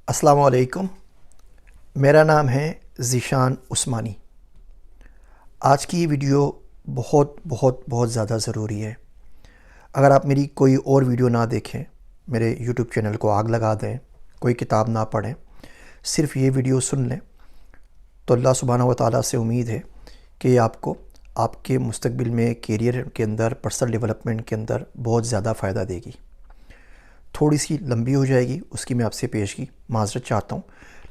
अस्सलाम वालेकुम। मेरा नाम है ज़ीशान उस्मानी। आज की वीडियो बहुत बहुत बहुत ज़्यादा ज़रूरी है। अगर आप मेरी कोई और वीडियो ना देखें, मेरे यूट्यूब चैनल को आग लगा दें, कोई किताब ना पढ़ें, सिर्फ़ ये वीडियो सुन लें, तो अल्लाह सुब्हानहू व तआला से उम्मीद है कि आपको आपके मुस्तक़बिल में करियर के अंदर, पर्सनल डेवलपमेंट के अंदर बहुत ज़्यादा फ़ायदा देगी। थोड़ी सी लंबी हो जाएगी, उसकी मैं आपसे पेशगी माज़रत चाहता हूँ,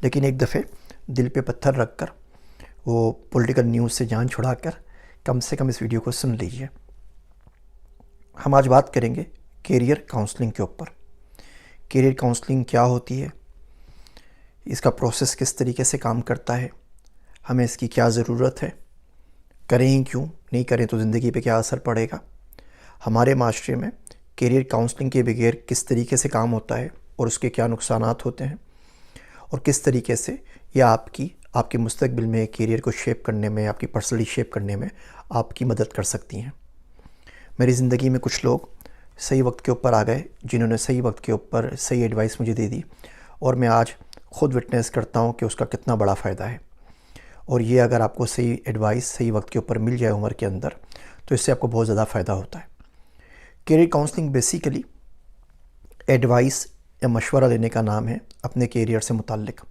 लेकिन एक दफ़े दिल पे पत्थर रख कर, वो पॉलिटिकल न्यूज़ से जान छुड़ा कर कम से कम इस वीडियो को सुन लीजिए। हम आज बात करेंगे करियर काउंसलिंग के ऊपर। करियर काउंसलिंग क्या होती है, इसका प्रोसेस किस तरीके से काम करता है, हमें इसकी क्या ज़रूरत है, करें क्यों, नहीं करें तो ज़िंदगी पे क्या असर पड़ेगा, हमारे माशरे में करियर काउंसलिंग के बगैर किस तरीके से काम होता है और उसके क्या नुकसानात होते हैं, और किस तरीके से यह आपके मुस्तक़बिल में करियर को शेप करने में, आपकी पर्सनली शेप करने में आपकी मदद कर सकती हैं। मेरी ज़िंदगी में कुछ लोग सही वक्त के ऊपर आ गए, जिन्होंने सही वक्त के ऊपर सही एडवाइस मुझे दे दी, और मैं आज ख़ुद विटनेस करता हूँ कि उसका कितना बड़ा फ़ायदा है। और ये अगर आपको सही एडवाइस सही वक्त के ऊपर मिल जाए उम्र के अंदर, तो इससे आपको बहुत ज़्यादा फ़ायदा होता है। करियर काउंसलिंग बेसिकली एडवाइस या मशवरा लेने का नाम है अपने करियर से मुताल्लिक़।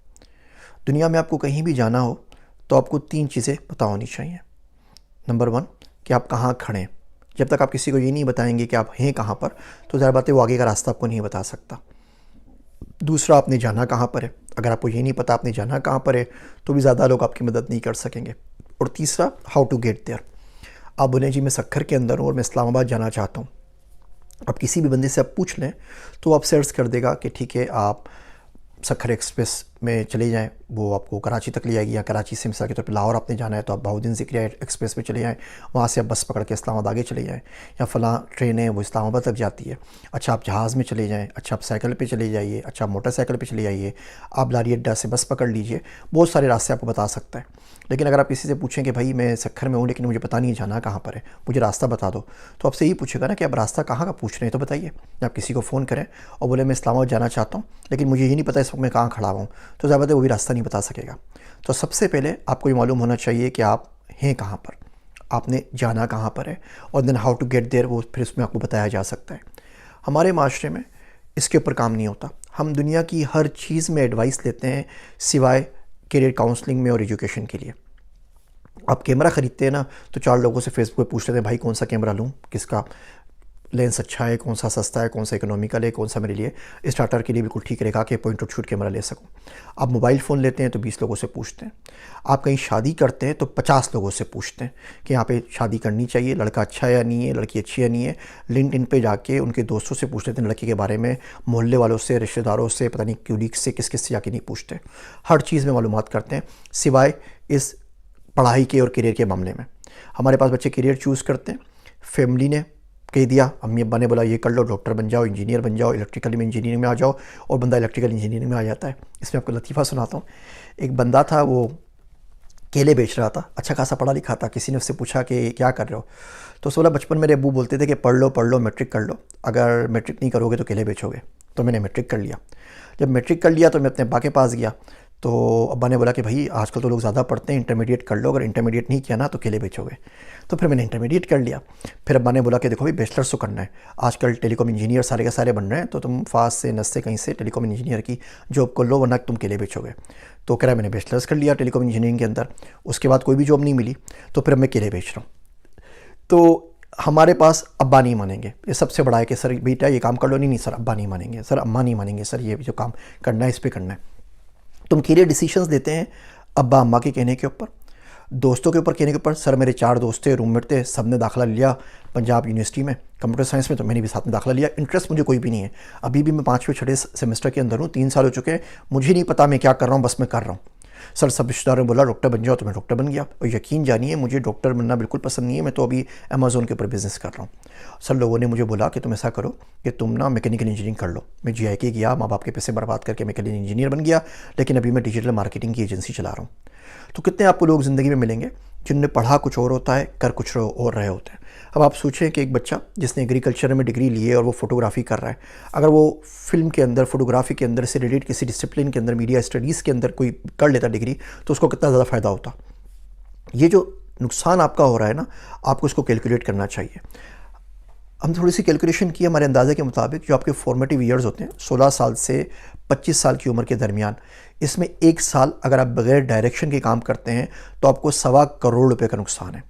दुनिया में आपको कहीं भी जाना हो तो आपको 3 चीज़ें पता होनी चाहिए। नंबर 1 कि आप कहाँ खड़े हैं। जब तक आप किसी को ये नहीं बताएंगे कि आप हैं कहाँ पर, तो ज़ाहिर बात है वो आगे का रास्ता आपको नहीं बता सकता। दूसरा, आपने जाना कहाँ पर है। अगर आपको ये नहीं पता आपने जाना कहाँ पर है, तो भी ज़्यादा लोग आपकी मदद नहीं कर सकेंगे। और तीसरा, हाउ टू गेट देयर। आप बोलें जी मैं सक्खर के अंदर हूँ और मैं इस्लामाबाद जाना चाहता हूँ। अब किसी भी बंदे से आप पूछ लें तो आप सर्च कर देगा कि ठीक है आप सक्खर एक्सप्रेस में चले जाएं, वो आपको कराची तक ले जाएगी, या कराची से मिसाल के तौर पर लाहौर आपने जाना है तो आप बहाउद्दीन ज़िक्रिया एक्सप्रेस में चले जाएं, वहाँ से आप बस पकड़ के इस्लामाबाद आगे चले जाएं, या फ़लाँ ट्रेन है वो इस्लामाबाद तक जाती है। अच्छा आप जहाज़ में चले जाएं, अच्छा आप साइकिल पे चले जाइए, अच्छा आप मोटरसाइकिल पे चले जाइए, आप लारी अड्डा से बस पकड़ लीजिए। बहुत सारे रास्ते आपको बता सकता है। लेकिन अगर आप किसी से पूछें कि भाई मैं सक्खर में हूँ लेकिन मुझे पता नहीं जाना कहाँ पर है, मुझे रास्ता बता दो, तो आपसे यही पूछेगा ना कि आप रास्ता कहाँ का पूछ रहे हैं, तो बताइए। आप किसी को फ़ोन करें और बोले मैं इस्लामाबाद जाना चाहता हूँ लेकिन मुझे ये नहीं पता इस वक्त मैं कहाँ खड़ा हुआ हूँ, तो ज़्यादा वो भी रास्ता नहीं बता सकेगा। तो सबसे पहले आपको ये मालूम होना चाहिए कि आप हैं कहाँ पर, आपने जाना कहाँ पर है, और then how to get there, वो फिर उसमें आपको बताया जा सकता है। हमारे माशरे में इसके ऊपर काम नहीं होता। हम दुनिया की हर चीज़ में एडवाइस लेते हैं सिवाय करियर काउंसलिंग में और एजुकेशन के लिए। आप कैमरा ख़रीदते हैं ना, तो 4 लोगों से फेसबुक पे पूछ लेते हैं भाई कौन सा कैमरा लूँ, किसका लेंस अच्छा है, कौन सा सस्ता है, कौन सा इकोनॉमिकल है, कौन सा मेरे लिए स्टार्टर के लिए बिल्कुल ठीक रहेगा कि पॉइंट ऑफ शूट कैमरा ले सकूं। आप मोबाइल फ़ोन लेते हैं तो 20 लोगों से पूछते हैं। आप कहीं शादी करते हैं तो 50 लोगों से पूछते हैं कि यहाँ पे शादी करनी चाहिए, लड़का अच्छा है या नहीं है, लड़की अच्छी है नहीं है। लिंक्डइन पे जाके उनके दोस्तों से पूछ लेते हैं लड़के के बारे में, मोहल्ले वालों से, रिश्तेदारों से, पता नहीं क्यूलीग से, किस किस से जाके नहीं पूछते। हर चीज़ में मालूमात करते हैं सिवाय इस पढ़ाई के और करियर के मामले में। हमारे पास बच्चे करियर चूज़ करते हैं, फैमिली ने कह दिया, अम्मी अब्बा ने बोला ये कर लो, डॉक्टर बन जाओ, इंजीनियर बन जाओ, इलेक्ट्रिकल में इंजीनियरिंग में आ जाओ, और बंदा इलेक्ट्रिकल इंजीनियरिंग में आ जाता है। इसमें आपको लतीफ़ा सुनाता हूँ। एक बंदा था, वो केले बेच रहा था, अच्छा खासा पढ़ा लिखा था। किसी ने उससे पूछा कि क्या कर रहे हो, तो उसने बोला बचपन मेरे अब्बू बोलते थे कि पढ़ लो मैट्रिक कर लो, अगर मैट्रिक नहीं करोगे तो केले बेचोगे। तो मैंने मैट्रिक कर लिया। जब मैट्रिक कर लिया तो मैं अपने अब्बा के पास गया, तो अब्बा ने बोला कि भाई आजकल तो लोग ज़्यादा पढ़ते हैं, इंटरमीडिएट कर लो, अगर इंटरमीडिएट नहीं किया ना तो केले बेचोगे। तो फिर मैंने इंटरमीडिएट कर लिया। फिर अब्बा ने बोला कि देखो भाई बैचलर्स तो करना है, आजकल टेलीकॉम इंजीनियर सारे के सारे बन रहे हैं, तो तुम फास्ट से नस से कहीं से टेलीकॉम इंजीनियर की जॉब कर लो, वरना तुम केले बेचोगे। तो कह रहा मैंने बैचलर्स कर लिया टेलीकॉम इंजीनियरिंग के अंदर, उसके बाद कोई भी जॉब नहीं मिली, तो फिर मैं केले बेच रहा हूँ। तो हमारे पास अब्बा नहीं मानेंगे, ये सबसे बड़ा है कि सर बेटा ये काम कर लो, नहीं सर अब्बा नहीं मानेंगे, सर अम्मा नहीं मानेंगे, सर ये जो काम करना है इस पर करना है। तुम करियर डिसीजंस देते हैं अब्बा अम्मा के कहने के ऊपर, दोस्तों के ऊपर कहने के ऊपर। सर मेरे 4 दोस्त थे, रूममेट थे, सब ने दाखिला लिया पंजाब यूनिवर्सिटी में कंप्यूटर साइंस में, तो मैंने भी साथ में दाखिला लिया। इंटरेस्ट मुझे कोई भी नहीं है, अभी भी मैं 5वें 6ठे सेमेस्टर के अंदर हूँ, 3 साल हो चुके हैं, मुझे नहीं पता मैं क्या कर रहा हूँ, बस मैं कर रहा हूँ। सर सब रिश्तेदारों ने बोला डॉक्टर बन जाओ, तो मैं डॉक्टर बन गया। और यकीन जानिए मुझे डॉक्टर बनना बिल्कुल पसंद नहीं है, मैं तो अभी अमेज़ोन के ऊपर बिज़नेस कर रहा हूँ। सर लोगों ने मुझे बोला कि तुम ऐसा करो कि तुम ना मैकेनिकल इंजीनियरिंग कर लो। मैं GIK गया, माँ बाप के पैसे बर्बाद करके मैकेनिकल इंजीनियर बन गया, लेकिन अभी मैं डिजिटल मार्केटिंग की एजेंसी चला रहा हूँ। तो कितने आपको लोग ज़िंदगी में मिलेंगे जिन्होंने पढ़ा कुछ और होता है, कर कुछ और रहे होते हैं। अब आप सोचें कि एक बच्चा जिसने एग्रीकल्चर में डिग्री ली है और वो फोटोग्राफी कर रहा है, अगर वो फिल्म के अंदर, फोटोग्राफी के अंदर से रिलेटेड किसी डिसिप्लिन के अंदर, मीडिया स्टडीज़ के अंदर कोई कर लेता डिग्री, तो उसको कितना ज़्यादा फ़ायदा होता। ये जो नुकसान आपका हो रहा है ना, आपको इसको कैलकुलेट करना चाहिए। हम थोड़ी सी कैलकुलेशन की हमारे अंदाजे के मुताबिक, जो आपके फॉर्मेटिव ईयर्स होते हैं 16 साल से 25 साल की उम्र के दरमियान, इसमें 1 साल अगर आप बगैर डायरेक्शन के काम करते हैं तो आपको 1.25 करोड़ रुपए का नुकसान है।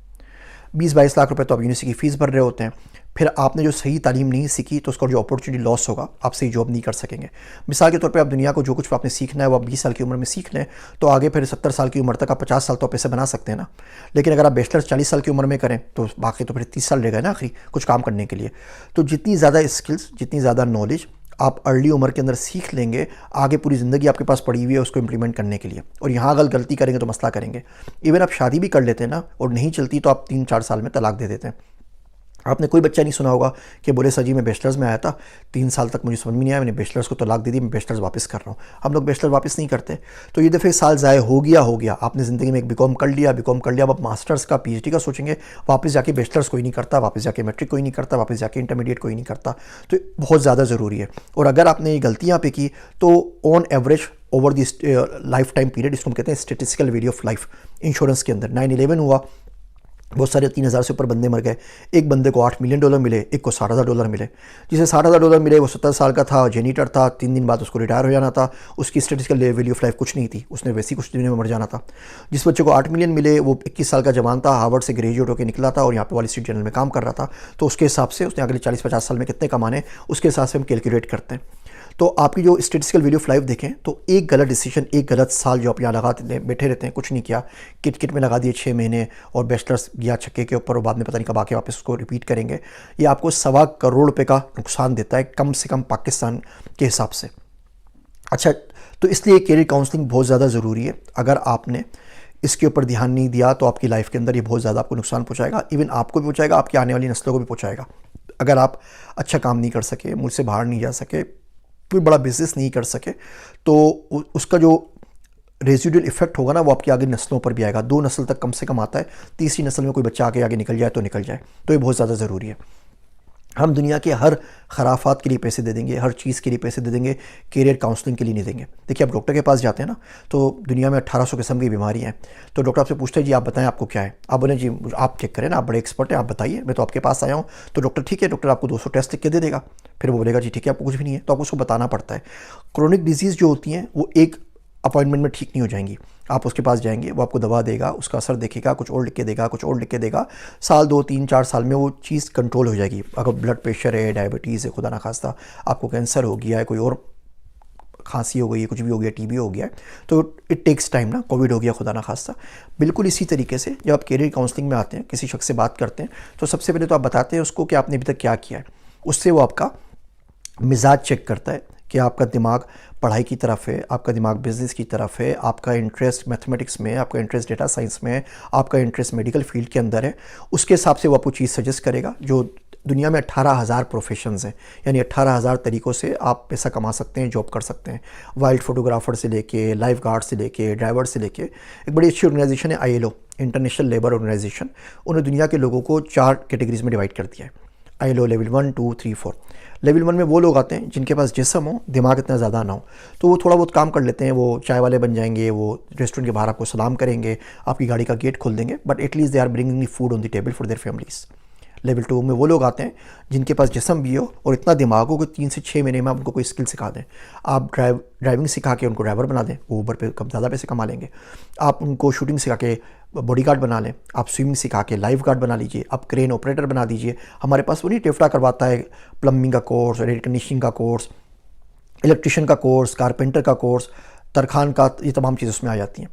20-22 लाख रुपए तो आप यूनिवर्सिटी की फ़ीस भर रहे होते हैं। फिर आपने जो सही तालीम नहीं सीखी तो उसका जो अपॉर्चुनिटी लॉस होगा, आप सही जॉब नहीं कर सकेंगे। मिसाल के तौर पे आप दुनिया को जो कुछ आपने सीखना है वो आप 20 साल की उम्र में सीख लें, तो आगे फिर 70 साल की उम्र तक आप 50 साल तो पैसे बना सकते हैं ना। लेकिन अगर आप बैचलर्स 40 साल की उम्र में करें तो बाकी तो फिर 30 साल रह गए ना आखिरी कुछ काम करने के लिए। तो जितनी ज़्यादा स्किल्स, जितनी ज़्यादा नॉलेज आप अर्ली उम्र के अंदर सीख लेंगे, आगे पूरी ज़िंदगी आपके पास पड़ी हुई है उसको इंप्लीमेंट करने के लिए। और यहाँ अगर गलती करेंगे तो मसला करेंगे। इवन आप शादी भी कर लेते हैं ना और नहीं चलती तो आप 3-4 साल में तलाक दे देते हैं। आपने कोई बच्चा नहीं सुना होगा कि बोले सर जी मैं बैचलर्स में आया था, 3 साल तक मुझे समझ में नहीं आया, मैंने बैचलर्स को तलाक दे दी, मैं बैचलर्स वापस कर रहा हूँ। हम लोग बैचलर वापस नहीं करते। तो ये दफ़े साल ज़ाय हो गया। आपने ज़िंदगी में एक बीकॉम कर लिया, अब आप मास्टर्स का, पीएचडी का सोचेंगे। वापस जाके बैचलर्स कोई नहीं करता, वापस जाके मैट्रिक कोई नहीं करता, वापस जाके इंटरमीडिएट कोई नहीं करता। तो बहुत ज़्यादा ज़रूरी है। और अगर आपने ये गलतियाँ पे की तो on average over this life time period, इसको हम कहते हैं statistical variation of life. Insurance के अंदर 9/11 हुआ, बहुत सारे 3,000 से ऊपर बंदे मर गए। एक बंदे को $8 मिलियन मिले, एक को $60,000 मिले। जिसे $60,000 मिले वो 70 साल का था, जेनीटर था, 3 दिन बाद उसको रिटायर हो जाना था। उसकी स्टेटिस्टिकल वैल्यू ऑफ लाइफ कुछ नहीं थी, उसने वैसे ही कुछ दिनों में मर जाना था। जिस बच्चे को 8 मिलियन मिले वो 21 साल का जवान था, हार्वर्ड से ग्रेजुएट होकर निकला था और यहाँ पे वॉल स्ट्रीट जर्नल में काम कर रहा था। तो उसके हिसाब से उसने अगले 40-50 साल में कितने कमाने, उसके हिसाब से हम कैलकुलेट करते हैं। तो आपकी जो स्टेटिस्टिकल वैल्यू ऑफ लाइफ देखें तो एक गलत डिसीजन, एक गलत साल जो आप यहाँ लगाते बैठे रहते हैं, कुछ नहीं किया, किट में लगा दिए 6 महीने और बैचलर्स गया छक्के के ऊपर और बाद में पता नहीं कब आके वापस उसको रिपीट करेंगे, ये आपको 1.25 करोड़ रुपए का नुकसान देता है कम से कम पाकिस्तान के हिसाब से। अच्छा, तो इसलिए कैरियर काउंसलिंग बहुत ज़्यादा ज़रूरी है। अगर आपने इसके ऊपर ध्यान नहीं दिया तो आपकी लाइफ के अंदर ये बहुत ज़्यादा आपको नुकसान पहुँचाएगा। इवन आपको भी पहुँचाएगा, आपकी आने वाली नस्लों को भी पहुँचाएगा। अगर आप अच्छा काम नहीं कर सके, मुल्क से बाहर नहीं जा सके, कोई बड़ा बिजनेस नहीं कर सके, तो उसका जो रेजिडुअल इफेक्ट होगा ना वो आपकी आगे नस्लों पर भी आएगा। 2 नस्ल तक कम से कम आता है, तीसरी नस्ल में कोई बच्चा आगे निकल जाए तो निकल जाए। तो ये बहुत ज़्यादा ज़रूरी है। हम दुनिया के हर खराफात के लिए पैसे दे देंगे, हर चीज़ के लिए पैसे दे देंगे, कैरियर काउंसलिंग के लिए नहीं देंगे। देखिए, आप डॉक्टर के पास जाते हैं ना, तो दुनिया में 1800 किस्म की बीमारियाँ हैं। तो डॉक्टर आपसे पूछते हैं जी आप बताएं आपको क्या है। आप बोले जी आप चेक करें ना, आप बड़े एक्सपर्ट हैं, आप बताइए, मैं तो आपके पास आया हूँ। तो डॉक्टर ठीक है, डॉक्टर आपको 200 टेस्ट लिख के दे देगा। फिर वो बोलेगा जी ठीक है आपको कुछ भी नहीं है, तो आपको उसको बताना पड़ता है। क्रोनिक डिजीज़ जो होती हैं वो एक अपॉइंटमेंट में ठीक नहीं हो जाएंगी। आप उसके पास जाएंगे, वो आपको दवा देगा, उसका असर देखेगा, कुछ और लिख के देगा, कुछ और लिख के देगा। साल 2, 3, 4 साल में वो चीज़ कंट्रोल हो जाएगी। अगर ब्लड प्रेशर है, डायबिटीज़ है, खुदा ना खास्ता आपको कैंसर हो गया है, कोई और खांसी हो गई है, कुछ भी हो गया, टीबी हो गया है, तो इट टेक्स टाइम ना। कोविड हो गया खुदा ना खास्ता। बिल्कुल इसी तरीके से जब आप कैरियर काउंसलिंग में आते हैं, किसी शख्स से बात करते हैं, तो सबसे पहले तो आप बताते हैं उसको कि आपने अभी तक क्या किया है। उससे वो आपका मिजाज चेक करता है कि आपका दिमाग पढ़ाई की तरफ है, आपका दिमाग बिजनेस की तरफ है, आपका इंटरेस्ट मैथमेटिक्स में, आपका इंटरेस्ट डेटा साइंस में, आपका इंटरेस्ट मेडिकल फील्ड के अंदर है। उसके हिसाब से वो आपको चीज़ सजेस्ट करेगा। जो दुनिया में 18,000 प्रोफेशंस हैं, यानी 18,000 तरीक़ों से आप पैसा कमा सकते हैं, जॉब कर सकते हैं। वाइल्ड फोटोग्राफर से लेके, लाइफ गार्ड से लेके, ड्राइवर से लेके। एक बड़ी अच्छी ऑर्गेनाइजेशन है ILO, इंटरनेशनल लेबर ऑर्गेनाइजेशन। उन्होंने दुनिया के लोगों को 4 कैटेगरीज में डिवाइड कर दिया है। ILO level 1, 2, 3, 4। लेवल 1 में वो लोग आते हैं जिनके पास जिस्म हो, दिमाग इतना ज़्यादा ना हो, तो वो थोड़ा बहुत काम कर लेते हैं। वो चाय वाले बन जाएंगे, वो रेस्टोरेंट के बाहर आपको सलाम करेंगे, आपकी गाड़ी का गेट खोल देंगे, but at least they are bringing the food on the table for their families. Level 2 में वो लोग आते हैं जिनके पास जिस्म भी हो और इतना दिमाग हो कि 3 से 6 महीने में आप उनको कोई स्किल सिखा दें। आप ड्राइविंग सिखा के उनको ड्राइवर बना दें, वो ऊबर पे कम ज़्यादा पैसे कमा लेंगे। आप उनको शूटिंग सिखा के बॉडीगार्ड बना लें, आप स्विमिंग सिखा के लाइफ गार्ड बना लीजिए, आप क्रेन ऑपरेटर बना दीजिए। हमारे पास वो नहीं टेफ्टा करवाता है प्लम्बिंग का कोर्स, एयर कंडीशनिंग का कोर्स, इलेक्ट्रिशियन का कोर्स, कारपेंटर का कोर्स, तरखान का, ये तमाम चीज़ उसमें आ जाती हैं।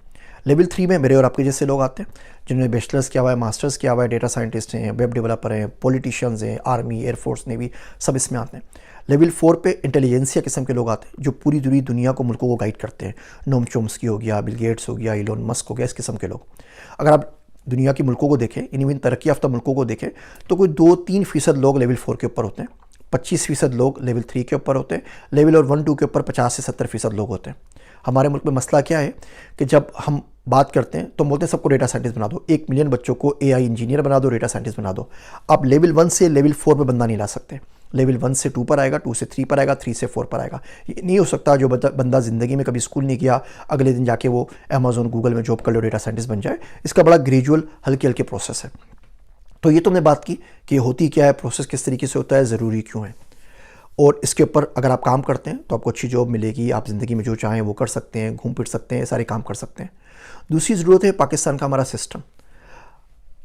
लेवल 3 में मेरे और आपके जैसे लोग आते हैं जिन्होंने बैचलर्स किया हुआ है, मास्टर्स किया हुआ है, डेटा साइंटिस्ट हैं, वेब डेवलपर हैं, पॉलिटिशियंस हैं, आर्मी, एयरफोर्स, नेवी, सब इसमें आते हैं। लेवल 4 पे इंटेलिजेंसिया किस्म के लोग आते हैं जो पूरी दुनिया को, मुल्कों को गाइड करते हैं। नोम चोम्स्की हो गया, बिल गेट्स हो गया, इलोन मस्क हो गया, इस किस्म के लोग। अगर आप दुनिया के मुल्कों को देखें, इवन तरक्की याफ्ता मुल्कों को देखें, तो कोई 2-3% लोग लेवल 4 के ऊपर होते हैं, 25% लोग लेवल 3 के ऊपर होते हैं, लेवल और 1-2 के ऊपर 50 से 70% लोग होते हैं। हमारे मुल्क में मसला क्या है कि जब हम बात करते हैं तो बोलते हैं सबको डेटा साइंटिस्ट बना दो, 1 मिलियन बच्चों को एआई इंजीनियर बना दो, डेटा साइंटिस्ट बना दो। आप लेवल 1 से लेवल 4 पे बंदा नहीं ला सकते। लेवल 1 से 2 पर आएगा, 2 से 3 पर आएगा, 3 से 4 पर आएगा। ये नहीं हो सकता जो बंदा ज़िंदगी में कभी स्कूल नहीं किया अगले दिन जाके वो अमेज़ॉन गूगल में जॉब कर लो, डेटा साइंटिस्ट बन जाए। इसका बड़ा ग्रेजुअल हल्के हल्के प्रोसेस है। तो ये तो हमने बात की कि होती क्या है, प्रोसेस किस तरीके से होता है, ज़रूरी क्यों है, और इसके ऊपर अगर आप काम करते हैं तो आपको अच्छी जॉब मिलेगी, आप ज़िंदगी में जो चाहें वो कर सकते हैं, घूम फिर सकते हैं, सारे काम कर सकते हैं। दूसरी ज़रूरत है पाकिस्तान का हमारा सिस्टम।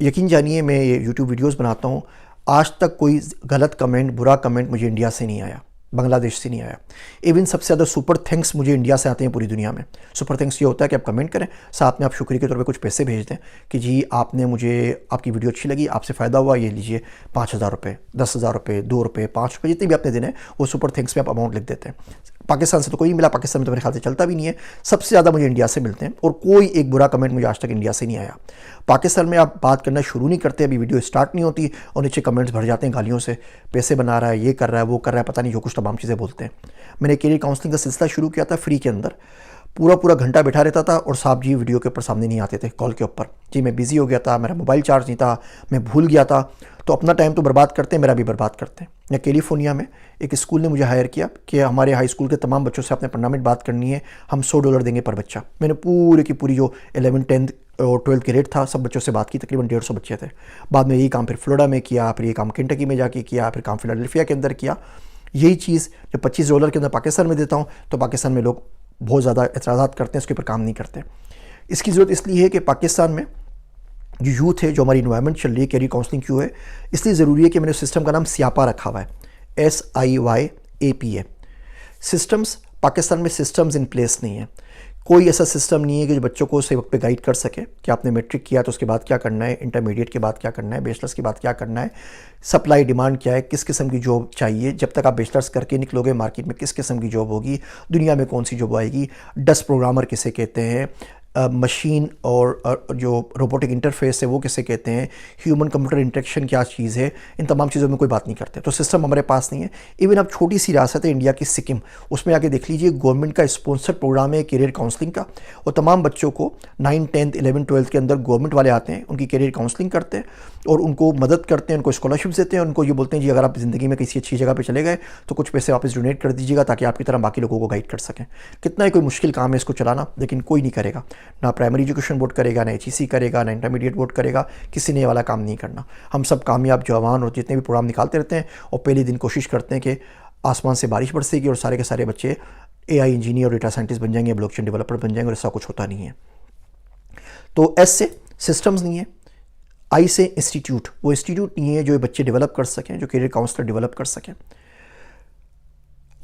यकीन जानिए मैं ये यूट्यूब वीडियोस बनाता हूँ, आज तक कोई गलत कमेंट, बुरा कमेंट मुझे इंडिया से नहीं आया, बांग्लादेश से नहीं आया। इवन सबसे ज़्यादा सुपर थैंक्स मुझे इंडिया से आते हैं पूरी दुनिया में। सुपर थैंक्स ये होता है कि आप कमेंट करें, साथ में आप शुक्रिया के तौर पे कुछ पैसे भेज दें कि जी आपने मुझे, आपकी वीडियो अच्छी लगी, आपसे फ़ायदा हुआ, ये लीजिए 5,000 रुपये, 10,000 रुपये, 2 रुपये, 5 रुपये, जितने भी आपने देने वो सुपर थैंक्स में आप अमाउंट लिख देते हैं। पाकिस्तान से तो कोई नहीं मिला, पाकिस्तान में तो मेरे ख्याल से चलता भी नहीं है। सबसे ज़्यादा मुझे इंडिया से मिलते हैं और कोई एक बुरा कमेंट मुझे आज तक इंडिया से नहीं आया। पाकिस्तान में आप बात करना शुरू नहीं करते, अभी वीडियो स्टार्ट नहीं होती और नीचे कमेंट्स भर जाते हैं गालियों से, पैसे बना रहा है, ये कर रहा है, वो कर रहा है, पता नहीं जो कुछ तमाम चीज़ें बोलते हैं। मैंने कैरियर काउंसलिंग का सिलसिला शुरू किया था फ्री के अंदर, पूरा घंटा बैठा रहता था और साहब जी वीडियो के ऊपर सामने नहीं आते थे, कॉल के ऊपर। जी मैं बिज़ी हो गया था, मेरा मोबाइल चार्ज नहीं था, मैं भूल गया था। तो अपना टाइम तो बर्बाद करते हैं, मेरा भी बर्बाद करते हैं। या कैलिफोर्निया में एक स्कूल ने मुझे हायर किया कि हमारे हाई स्कूल के तमाम बच्चों से आपने परमानेंट बात करनी है, हम $100 देंगे पर बच्चा। मैंने पूरे की पूरी जो 11, 10 और 12 के रेट था सब बच्चों से बात की, तकरीबन 150 बच्चे थे। बाद में यही काम फिर फ्लोरिडा में किया, फिर ये काम केंटकी में जाके किया, फिर काम फिलाडेल्फिया के अंदर किया। यही चीज़ जब $25 के अंदर पाकिस्तान में देता हूँ तो पाकिस्तान में लोग बहुत ज़्यादा एतराज़ात करते हैं, उसके ऊपर काम नहीं करते। इसकी ज़रूरत इसलिए है कि पाकिस्तान में जो यूथ है, जो हमारी इन्वायरमेंट चल रही है, कैरियर काउंसलिंग क्यों है, इसलिए ज़रूरी है कि मैंने उस सिस्टम का नाम स्यापा रखा हुआ है, SIYAPA। सिस्टम्स, पाकिस्तान में सिस्टम्स इन प्लेस नहीं है। कोई ऐसा सिस्टम नहीं है कि जो बच्चों को सही वक्त पे गाइड कर सके कि आपने मैट्रिक किया तो उसके बाद क्या करना है, इंटरमीडिएट के बाद क्या करना है, बैचलर्स के बाद क्या करना है, सप्लाई डिमांड क्या है, किस किस्म की जॉब चाहिए, जब तक आप बैचलर्स करके निकलोगे मार्केट में किस किस्म की जॉब होगी, दुनिया में कौन सी जॉब आएगी, डस्ट प्रोग्रामर किसे कहते हैं, मशीन और जो रोबोटिक इंटरफेस है वो किसे कहते हैं, ह्यूमन कंप्यूटर इंटरेक्शन क्या चीज़ है, इन तमाम चीज़ों में कोई बात नहीं करते। तो सिस्टम हमारे पास नहीं है। इवन अब छोटी सी रियासत है इंडिया की सिक्किम, उसमें आके देख लीजिए गवर्नमेंट का स्पॉन्सर्ड प्रोग्राम है कैरियर काउंसलिंग का, और तमाम बच्चों को 9, 10, 11, 12 के अंदर गवर्नमेंट वाले आते हैं, उनकी कैरियर काउंसलिंग करते हैं और उनको मदद करते हैं, उनको स्कॉलरशिप देते हैं, उनको ये बोलते हैं जी अगर आप ज़िंदगी में किसी अच्छी जगह पर चले गए तो कुछ पैसे वापस डोनेट कर दीजिएगा ताकि आपकी तरह बाकी लोगों को गाइड कर सकें। कितना ही कोई मुश्किल काम है इसको चलाना, लेकिन कोई नहीं करेगा, ना प्राइमरी एजुकेशन बोर्ड करेगा, ना HEC करेगा, ना इंटरमीडिएट बोर्ड करेगा, किसी ने ये वाला काम नहीं करना। हम सब कामयाब जवान और जितने भी प्रोग्राम निकालते रहते हैं और पहले दिन कोशिश करते हैं कि आसमान से बारिश बरसेगी और सारे के सारे बच्चे AI इंजीनियर और डेटा साइंटिस्ट बन जाएंगे, ब्लॉकचेन डेवलपर बन जाएंगे, और ऐसा कुछ होता नहीं है। तो S से सिस्टम्स नहीं है, I से इंस्टीट्यूट, वो इंस्टीट्यूट नहीं है जो बच्चे डेवलप कर सकें, जो कैरियर काउंसलर डेवलप कर सकें।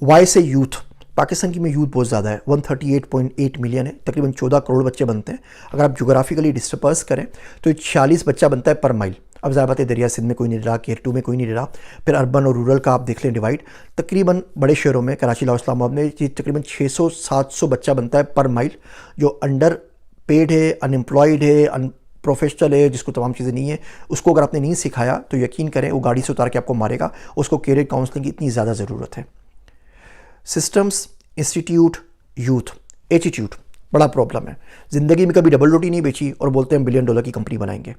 Y से यूथ, पाकिस्तान की में यूथ बहुत ज़्यादा है, 138.8 मिलियन है, तकरीबन 14 करोड़ बच्चे बनते हैं। अगर आप जोग्राफिकली डिस्पर्स करें तो 46 बच्चा बनता है पर माइल। अब ज़्यादा बात है दरिया सिंध में कोई नहीं रहा, केयर 2 में कोई नहीं रहा, फिर अर्बन और रूरल का आप देख लें डिवाइड, तकरीबन बड़े शहरों में कराची, लाहौर, इस्लामाबाद में तकरीबन 600-700 बच्चा बनता है पर माइल, जो अंडर पेड है, अनएम्प्लॉयड है, प्रोफेशनल है, जिसको तमाम चीज़ें नहीं है। उसको अगर आपने नहीं सिखाया तो यकीन करें वो गाड़ी से उतार के आपको मारेगा। उसको कैरियर काउंसलिंग की इतनी ज़्यादा ज़रूरत है। सिस्टम्स, इंस्टीट्यूट, यूथ, एटीट्यूड बड़ा प्रॉब्लम है। ज़िंदगी में कभी डबल रोटी नहीं बेची और बोलते हैं $1 बिलियन की कंपनी बनाएंगे।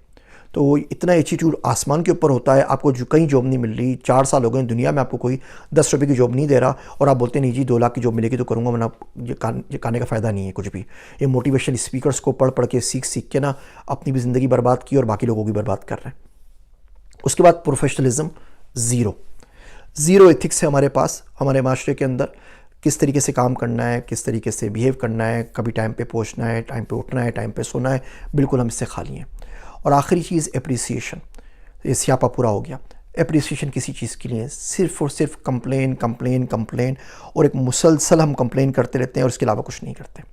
तो इतना एटीट्यूड आसमान के ऊपर होता है, आपको जो कहीं जॉब नहीं मिल रही, 4 साल हो गए दुनिया में, आपको कोई 10 रुपये की जॉब नहीं दे रहा और आप बोलते हैं नहीं जी 2 लाख की जॉब मिलेगी तो करूँगा, वरना ये खाने का फ़ायदा नहीं है कुछ भी। ये मोटिवेशनल स्पीकर्स को पढ़ पढ़ के सीख के ना अपनी भी ज़िंदगी बर्बाद की और बाकी लोगों की बर्बाद कर रहे हैं। उसके बाद प्रोफेशनलिज्म ज़ीरो एथिक्स है हमारे पास, हमारे माशरे के अंदर किस तरीके से काम करना है, किस तरीके से बिहेव करना है, कभी टाइम पे पहुंचना है, टाइम पे उठना है, टाइम पे सोना है, बिल्कुल हम इससे खाली हैं। और आखिरी चीज़ एप्रिसिएशन, ये स्यापा पूरा हो गया। एप्रिसिएशन किसी चीज़ के लिए सिर्फ़ और सिर्फ कंप्लेन और एक मुसलसल हम कंप्लेन करते रहते हैं और इसके अलावा कुछ नहीं करते।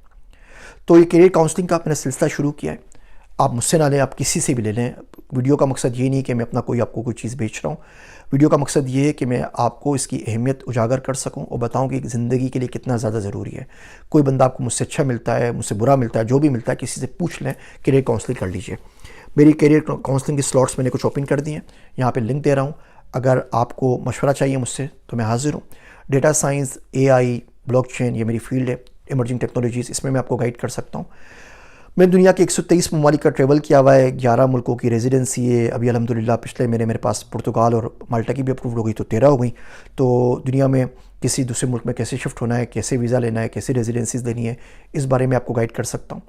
तो ये कैरियर काउंसलिंग का मैंने सिलसिला शुरू किया है। आप मुझसे ना लें, आप किसी से भी ले लें। वीडियो का मकसद ये नहीं कि मैं अपना आपको कोई चीज़ बेच रहा हूँ। वीडियो का मकसद ये है कि मैं आपको इसकी अहमियत उजागर कर सकूं और बताऊं कि ज़िंदगी के लिए कितना ज़्यादा ज़रूरी है। कोई बंदा आपको मुझसे अच्छा मिलता है, मुझसे बुरा मिलता है, जो भी मिलता है किसी से पूछ लें, कैरियर काउंसलिंग कर लीजिए। मेरी कैरियर काउंसलिंग की स्लॉट्स मैंने कुछ ओपन कर दिए हैं, यहाँ पे लिंक दे रहा हूँ। अगर आपको मशवरा चाहिए मुझसे तो मैं हाजिर हूँ। डेटा साइंस, AI, ब्लॉकचेन ये मेरी फील्ड है। इमर्जिंग टेक्नोलॉजीज़, इसमें मैं आपको गाइड कर सकता हूँ। मैंने दुनिया के 123 ममालिक का ट्रैवल किया हुआ है, 11 मुल्कों की रेजिडेंसी है। अभी अल्हम्दुलिल्लाह पिछले मेरे पास पुर्तगाल और माल्टा की भी अप्रूव हो गई, तो 13 हो गई। तो दुनिया में किसी दूसरे मुल्क में कैसे शिफ्ट होना है, कैसे वीज़ा लेना है, कैसे रेजिडेंसीज़ लेनी है, इस बारे में आपको गाइड कर सकता हूँ।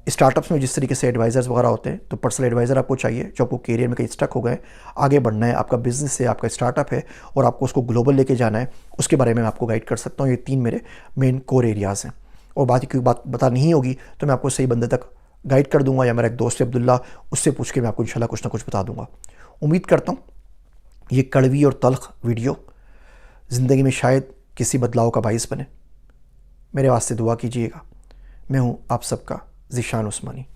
स्टार्टअप्स में जिस तरीके से एडवाइज़र्स वगैरह होते हैं, तो पर्सनल एडवाइज़र आपको चाहिए जो आपको कैरियर में कहीं स्टक हो गए, आगे बढ़ना है, आपका बिज़नेस है, आपका स्टार्टअप है और आपको उसको ग्लोबल लेके जाना है, उसके बारे में मैं आपको गाइड कर सकता हूँ। ये 3 मेरे मेन कोर एरियाज़ हैं। और बाकी कोई बात पता नहीं होगी तो मैं आपको सही बंदे तक गाइड कर दूंगा, या मेरा एक दोस्त है अब्दुल्ला, उससे पूछ के मैं आपको इंशाल्लाह कुछ ना कुछ बता दूंगा। उम्मीद करता हूँ ये कड़वी और तल्ख वीडियो ज़िंदगी में शायद किसी बदलाव का बाइस बने। मेरे वास्ते दुआ कीजिएगा। मैं हूँ आप सबका ज़ीशान उस्मानी।